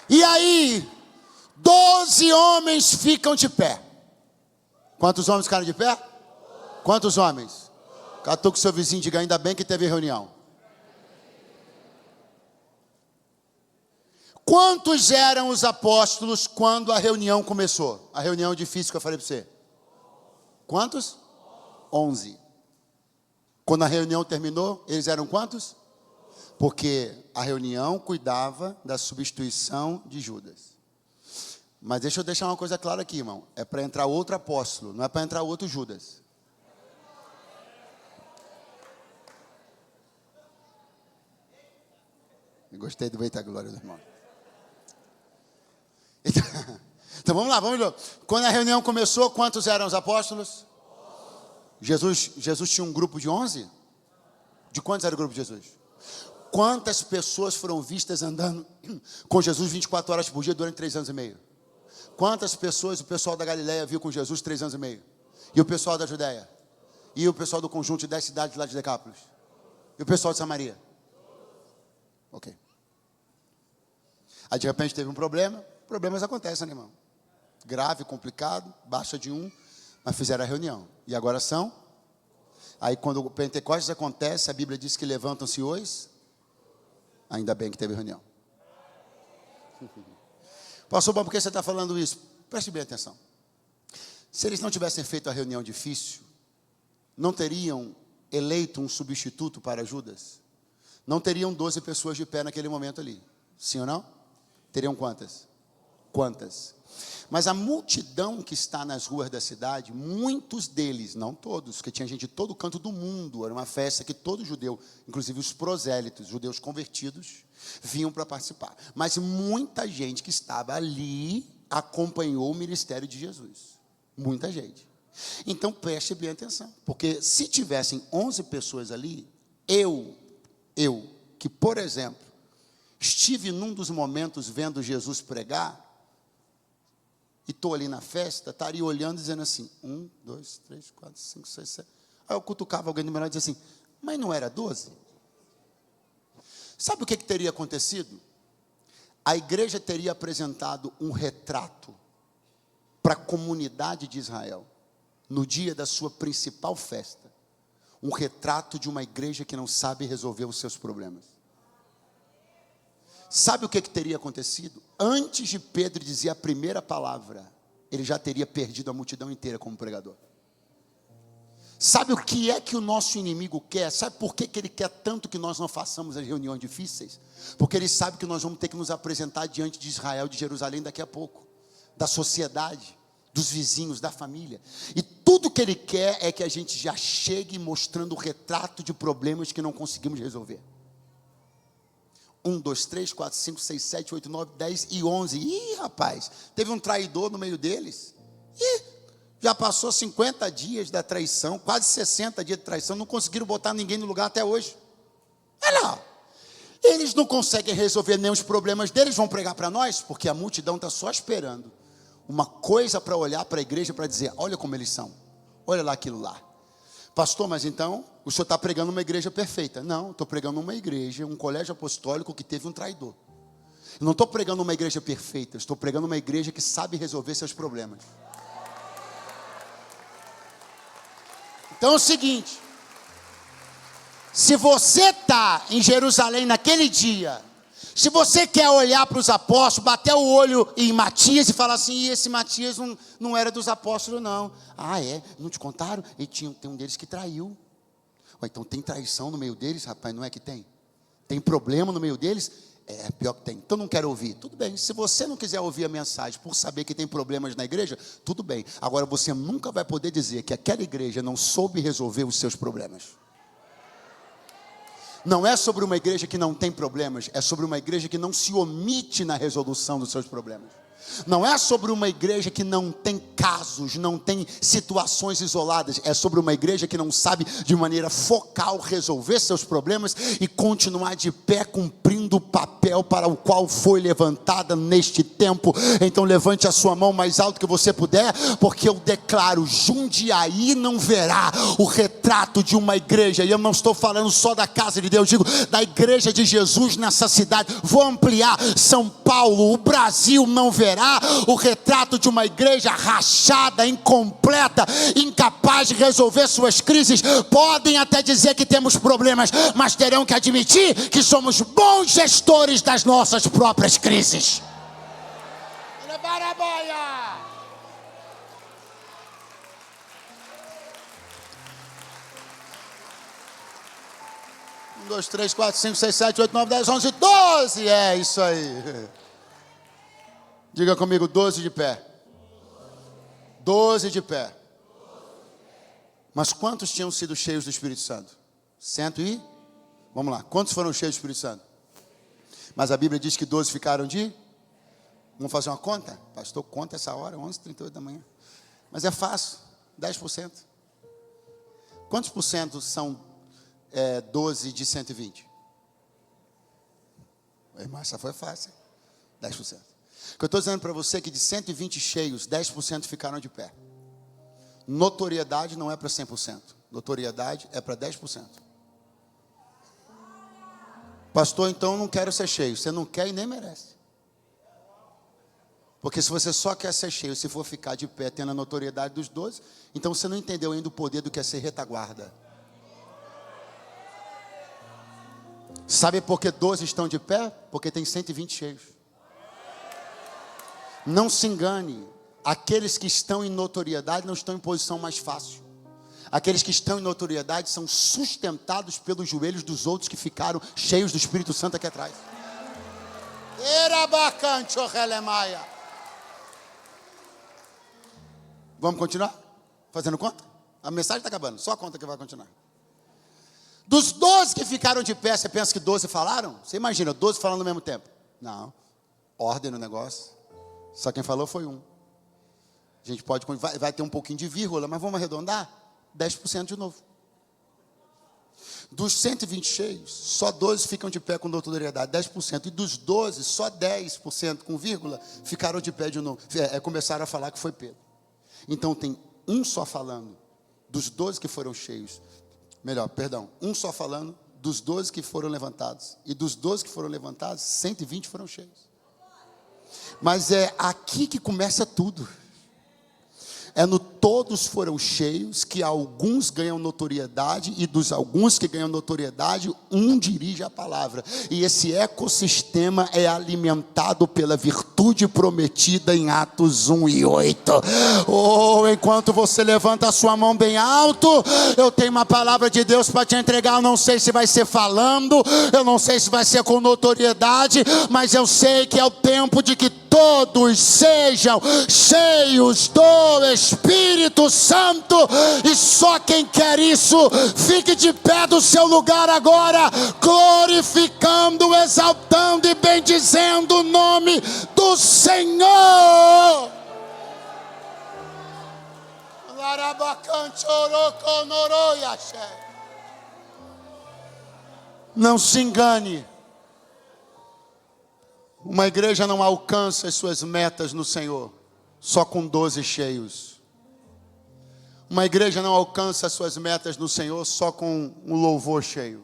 S1: E aí, 12 homens ficam de pé. Quantos homens ficaram de pé? Quantos homens? Catuca o seu vizinho e diga, ainda bem que teve reunião. Quantos eram os apóstolos quando a reunião começou? A reunião difícil que eu falei para você. Quantos? 11. Quando a reunião terminou, eles eram quantos? Porque a reunião cuidava da substituição de Judas. Mas deixa eu deixar uma coisa clara aqui, irmão. É para entrar outro apóstolo, não é para entrar outro Judas. Eu gostei do Eita Glória do irmão. Então vamos lá, vamos lá. Quando a reunião começou, quantos eram os apóstolos? Jesus tinha um grupo de 11? De quantos era o grupo de Jesus? Quantas pessoas foram vistas andando com Jesus 24 horas por dia durante 3 anos e meio? Quantas pessoas o pessoal da Galileia viu com Jesus 3 anos e meio? E o pessoal da Judéia? E o pessoal do conjunto de 10 cidades lá de Decápolis? E o pessoal de Samaria? Ok. Aí de repente teve um problema. Problemas acontecem, né, irmão? Grave, complicado, baixa de um, mas fizeram a reunião. E agora são? Aí quando o Pentecostes acontece, a Bíblia diz que levantam-se os. Ainda bem que teve reunião. Pastor, por que você está falando isso? Preste bem atenção. Se eles não tivessem feito a reunião difícil, não teriam eleito um substituto para Judas? Não teriam 12 pessoas de pé naquele momento ali. Sim ou não? Teriam quantas? Quantas? Mas a multidão que está nas ruas da cidade, muitos deles, não todos, que tinha gente de todo canto do mundo, era uma festa que todo judeu, inclusive os prosélitos, judeus convertidos, vinham para participar. Mas muita gente que estava ali acompanhou o ministério de Jesus. Muita gente. Então preste bem atenção, porque se tivessem 11 pessoas ali, eu, que por exemplo, estive num dos momentos vendo Jesus pregar, e estou ali na festa, estaria olhando e dizendo assim, 1, 2, 3, 4, 5, 6, 7. Aí eu cutucava alguém do meu lado e dizia assim, mas não era 12? Sabe o que teria acontecido? A igreja teria apresentado um retrato para a comunidade de Israel, no dia da sua principal festa, um retrato de uma igreja que não sabe resolver os seus problemas. Sabe o que teria acontecido? Antes de Pedro dizer a primeira palavra, ele já teria perdido a multidão inteira como pregador. Sabe o que é que o nosso inimigo quer? Sabe por que ele quer tanto que nós não façamos as reuniões difíceis? Porque ele sabe que nós vamos ter que nos apresentar diante de Israel, de Jerusalém daqui a pouco, da sociedade, dos vizinhos, da família. E tudo que ele quer é que a gente já chegue mostrando o retrato de problemas que não conseguimos resolver. 1, 2, 3, 4, 5, 6, 7, 8, 9, 10 e 11. Ih, rapaz, teve um traidor no meio deles. Ih, já passou 50 dias da traição, quase 60 dias de traição, não conseguiram botar ninguém no lugar até hoje. Olha lá, eles não conseguem resolver nem os problemas deles, vão pregar para nós, porque a multidão está só esperando uma coisa para olhar para a igreja, para dizer, olha como eles são, olha lá aquilo lá. Pastor, mas então, o senhor está pregando uma igreja perfeita. Não, estou pregando uma igreja, um colégio apostólico que teve um traidor. Eu não estou pregando uma igreja perfeita, estou pregando uma igreja que sabe resolver seus problemas. Então é o seguinte, se você está em Jerusalém naquele dia, se você quer olhar para os apóstolos, bater o olho em Matias e falar assim, e esse Matias não era dos apóstolos não. Ah, é? Não te contaram? E tem um deles que traiu. Ué, então tem traição no meio deles, rapaz, não é que tem? Tem problema no meio deles? É, pior que tem. Então não quero ouvir. Tudo bem, se você não quiser ouvir a mensagem por saber que tem problemas na igreja, tudo bem. Agora você nunca vai poder dizer que aquela igreja não soube resolver os seus problemas. Não é sobre uma igreja que não tem problemas, é sobre uma igreja que não se omite na resolução dos seus problemas. Não é sobre uma igreja que não tem casos, não tem situações isoladas. É sobre uma igreja que não sabe de maneira focal resolver seus problemas e continuar de pé cumprindo o papel para o qual foi levantada neste tempo. Então levante a sua mão mais alto que você puder, porque eu declaro, Jundiaí não verá o retrato de uma igreja. E eu não estou falando só da casa de Deus, digo da igreja de Jesus nessa cidade. Vou ampliar, São Paulo, o Brasil não verá o retrato de uma igreja rachada, incompleta, incapaz de resolver suas crises. Podem até dizer que temos problemas, mas terão que admitir que somos bons gestores das nossas próprias crises. 1, 2, 3, 4, 5, 6, 7, 8, 9, 10, 11, 12. É isso aí. Diga comigo, 12 de pé. 12 de pé. Mas quantos tinham sido cheios do Espírito Santo? 100 e? Vamos lá, quantos foram cheios do Espírito Santo? Mas a Bíblia diz que 12 ficaram de? Vamos fazer uma conta? Pastor, conta essa hora, 11h38 da manhã. Mas é fácil, 10%. Quantos por cento são 12 de 120? Irmão, essa foi fácil. 10%. O que eu estou dizendo para você é que de 120 cheios, 10% ficaram de pé. Notoriedade não é para 100%. Notoriedade é para 10%. Pastor, então eu não quero ser cheio. Você não quer e nem merece. Porque se você só quer ser cheio, se for ficar de pé tendo a notoriedade dos 12, então você não entendeu ainda o poder do que é ser retaguarda. Sabe por que 12 estão de pé? Porque tem 120 cheios. Não se engane, aqueles que estão em notoriedade não estão em posição mais fácil. Aqueles que estão em notoriedade são sustentados pelos joelhos dos outros que ficaram cheios do Espírito Santo aqui atrás. Vamos continuar? Fazendo conta? A mensagem está acabando, só a conta que vai continuar. Dos 12 que ficaram de pé, você pensa que 12 falaram? Você imagina, 12 falando ao mesmo tempo? Não, ordem no negócio. Só quem falou foi um. A gente pode, vai ter um pouquinho de vírgula, mas vamos arredondar? 10% de novo. Dos 120 cheios, só 12 ficam de pé com notoriedade, 10%. E dos 12, só 10% com vírgula ficaram de pé de novo. Começaram a falar que foi Pedro. Então tem um só falando dos 12 que foram cheios. Um só falando dos 12 que foram levantados. E dos 12 que foram levantados, 120 foram cheios. Mas é aqui que começa tudo. É no todos foram cheios que alguns ganham notoriedade, e dos alguns que ganham notoriedade, um dirige a palavra. E esse ecossistema é alimentado pela virtude prometida em Atos 1:8. Enquanto você levanta a sua mão bem alto, eu tenho uma palavra de Deus para te entregar. Eu não sei se vai ser falando, eu não sei se vai ser com notoriedade, mas eu sei que é o tempo de que todos sejam cheios do Espírito Santo. E só quem quer isso, fique de pé do seu lugar agora. Glória glorificando, exaltando e bendizendo o nome do Senhor. Não se engane. Uma igreja não alcança as suas metas no Senhor só com 12 cheios. Uma igreja não alcança as suas metas no Senhor só com um louvor cheio.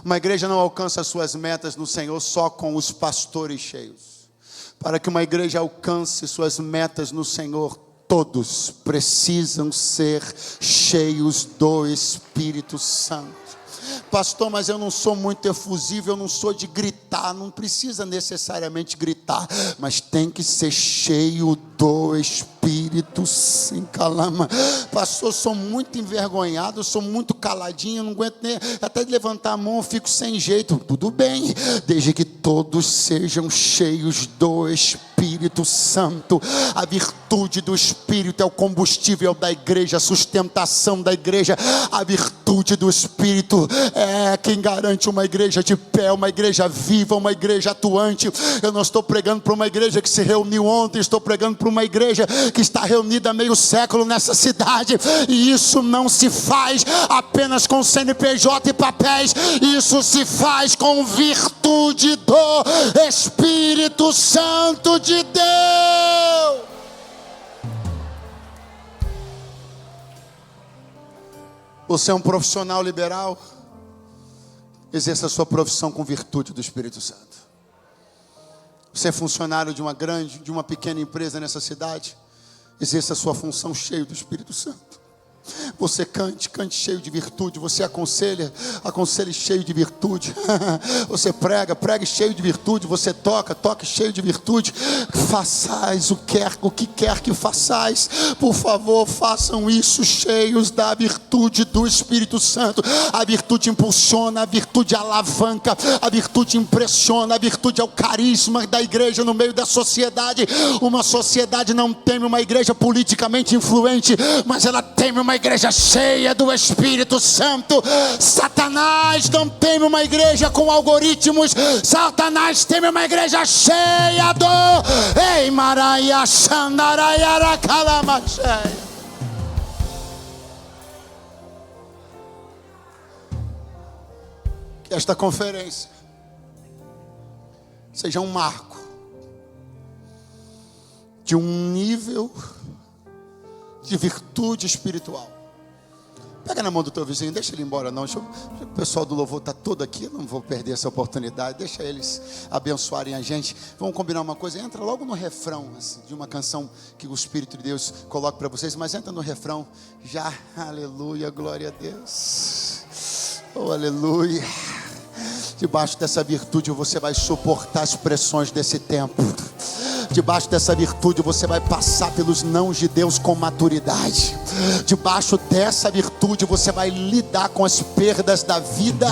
S1: Uma igreja não alcança as suas metas no Senhor só com os pastores cheios. Para que uma igreja alcance suas metas no Senhor, todos precisam ser cheios do Espírito Santo. Pastor, mas eu não sou muito efusivo, eu não sou de gritar. Não precisa necessariamente gritar, mas tem que ser cheio do Espírito sem calama. Pastor, sou muito envergonhado, sou muito caladinho, não aguento nem até de levantar a mão, eu fico sem jeito. Tudo bem, desde que todos sejam cheios do Espírito Santo. A virtude do Espírito é o combustível da igreja, a sustentação da igreja. A virtude do Espírito é quem garante uma igreja de pé, uma igreja viva, uma igreja atuante. Eu não estou pregando para uma igreja que se reuniu ontem, estou pregando para uma igreja que está reunida há meio século nessa cidade. E isso não se faz apenas com CNPJ e papéis, isso se faz com virtude do Espírito Santo de Deus. Você é um profissional liberal? Exerça a sua profissão com virtude do Espírito Santo. Você é funcionário de uma pequena empresa nessa cidade? Exerça a sua função cheio do Espírito Santo. Você cante cheio de virtude. Você aconselhe cheio de virtude. Você pregue cheio de virtude. Você toque cheio de virtude. Façais o que quer que façais, por favor, façam isso cheios da virtude do Espírito Santo. A virtude impulsiona, a virtude alavanca, a virtude impressiona, a virtude é o carisma da igreja no meio da sociedade. Uma sociedade não teme uma igreja politicamente influente, mas ela teme uma igreja cheia do Espírito Santo. Satanás não teme uma igreja com algoritmos. Satanás teme uma igreja cheia do Ei Maraia Xandaraiara Calamacheia. Que esta conferência seja um marco de um nível de virtude espiritual. Pega na mão do teu vizinho, deixa ele embora não. O pessoal do louvor está todo aqui, eu não vou perder essa oportunidade. Deixa eles abençoarem a gente. Vamos combinar uma coisa, entra logo no refrão assim, de uma canção que o Espírito de Deus coloca para vocês. Mas entra no refrão já, aleluia, glória a Deus. Oh, aleluia. Debaixo dessa virtude você vai suportar as pressões desse tempo. Debaixo dessa virtude você vai passar pelos nãos de Deus com maturidade. Debaixo dessa virtude você vai lidar com as perdas da vida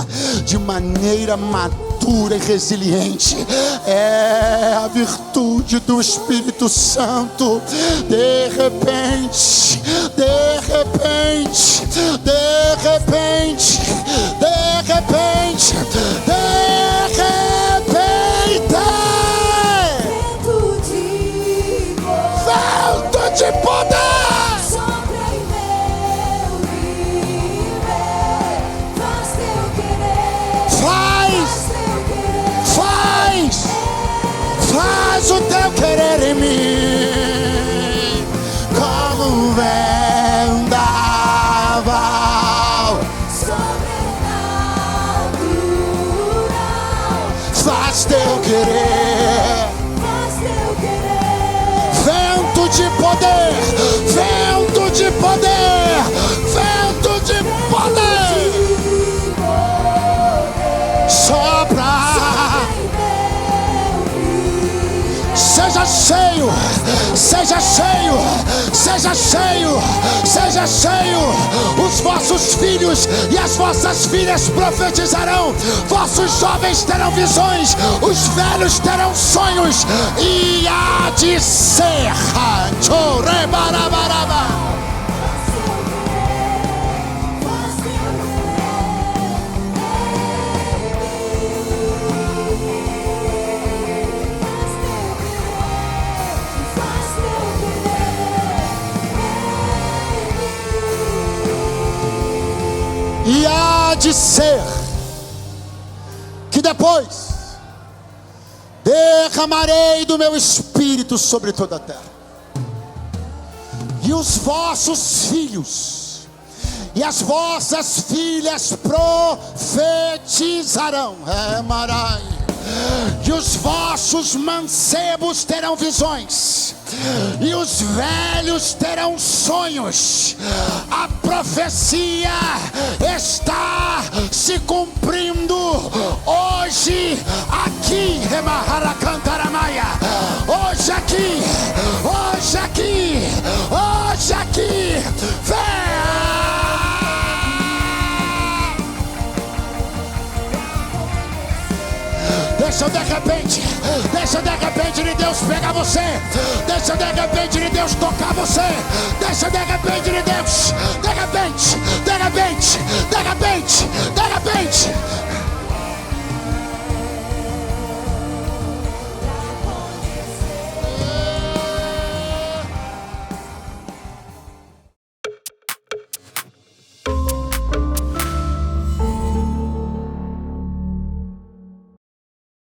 S1: de maneira madura e resiliente. É a virtude do Espírito Santo. De repente, vento de poder
S2: sopra em meu viver, faz teu querer,
S1: faz o teu querer em mim, como um vendaval
S2: sobrenatural,
S1: faz teu querer. Vento de poder, vento de poder, vento de poder, sopra. Seja cheio, seja cheio, seja cheio, seja cheio. Os vossos filhos e as vossas filhas profetizarão. Vossos jovens terão visões, os velhos terão sonhos. E há de ser que depois derramarei do meu espírito sobre toda a terra. E os vossos filhos e as vossas filhas profetizarão. Marai. E os vossos mancebos terão visões, e os velhos terão sonhos. A profecia está se cumprindo hoje aqui. Hoje aqui, hoje aqui, hoje aqui. Deixa de repente de Deus pegar você. Deixa de repente de Deus tocar você. Deixa de repente de Deus. De repente.